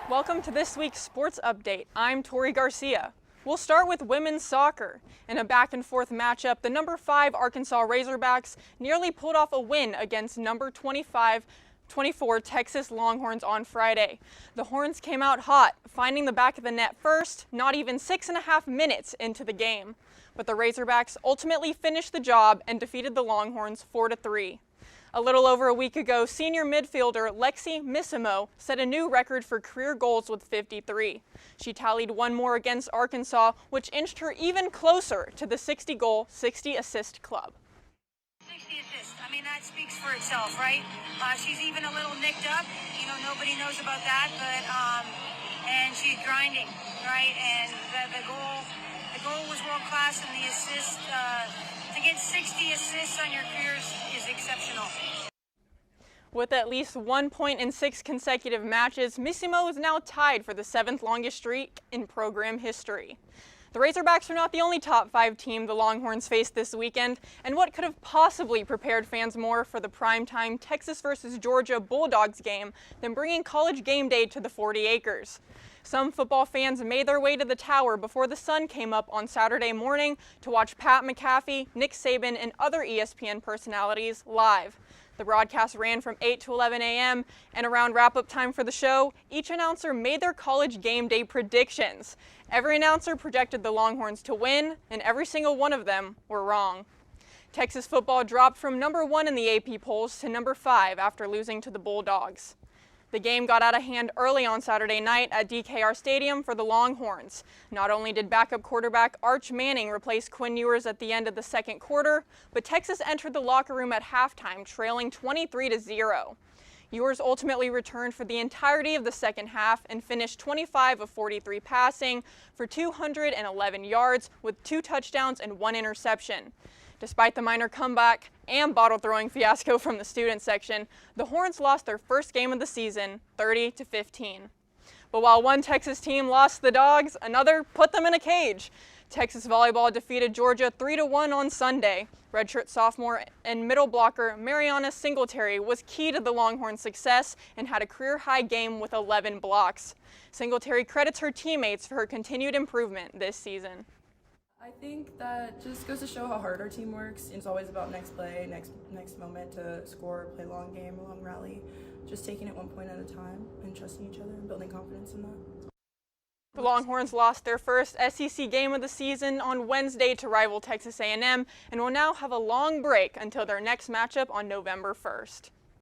Welcome to this week's sports update. I'm Tori Garcia. We'll start with women's soccer. In a back-and-forth matchup, the number 5 Arkansas Razorbacks nearly pulled off a win against number 24 Texas Longhorns on Friday. The Horns came out hot, finding the back of the net first, not even 6.5 minutes into the game. But the Razorbacks ultimately finished the job and defeated the Longhorns 4-3. A little over a week ago, senior midfielder Lexi Missimo set a new record for career goals with 53. She tallied one more against Arkansas, which inched her even closer to the 60-goal, 60-assist club. 60 assists. I mean, that speaks for itself, right? She's even a little nicked up. You know, nobody knows about that, but and she's grinding, right? And the goal was world class, and the assist to get 60 assists on your careers is exceptional. With at least 1 point in 6 consecutive matches, Missimo is now tied for the 7th longest streak in program history. The Razorbacks are not the only top 5 team the Longhorns faced this weekend, and what could have possibly prepared fans more for the primetime Texas versus Georgia Bulldogs game than bringing College game day to the 40 acres. Some football fans made their way to the tower before the sun came up on Saturday morning to watch Pat McAfee, Nick Saban, and other ESPN personalities live. The broadcast ran from 8 to 11 a.m., and around wrap-up time for the show, each announcer made their College game day predictions. Every announcer projected the Longhorns to win, and every single one of them were wrong. Texas football dropped from number 1 in the AP polls to number 5 after losing to the Bulldogs. The game got out of hand early on Saturday night at DKR Stadium for the Longhorns. Not only did backup quarterback Arch Manning replace Quinn Ewers at the end of the second quarter, but Texas entered the locker room at halftime trailing 23-0. Ewers ultimately returned for the entirety of the second half and finished 25 of 43 passing for 211 yards with 2 touchdowns and 1 interception. Despite the minor comeback and bottle-throwing fiasco from the student section, the Horns lost their first game of the season, 30-15. But while one Texas team lost the Dogs, another put them in a cage. Texas Volleyball defeated Georgia 3-1 on Sunday. Redshirt sophomore and middle blocker Mariana Singletary was key to the Longhorns' success and had a career-high game with 11 blocks. Singletary credits her teammates for her continued improvement this season. I think that just goes to show how hard our team works. It's always about next play, next moment to score, play long game, long rally. Just taking it 1 point at a time and trusting each other and building confidence in that. The Longhorns lost their first SEC game of the season on Wednesday to rival Texas A&M and will now have a long break until their next matchup on November 1st.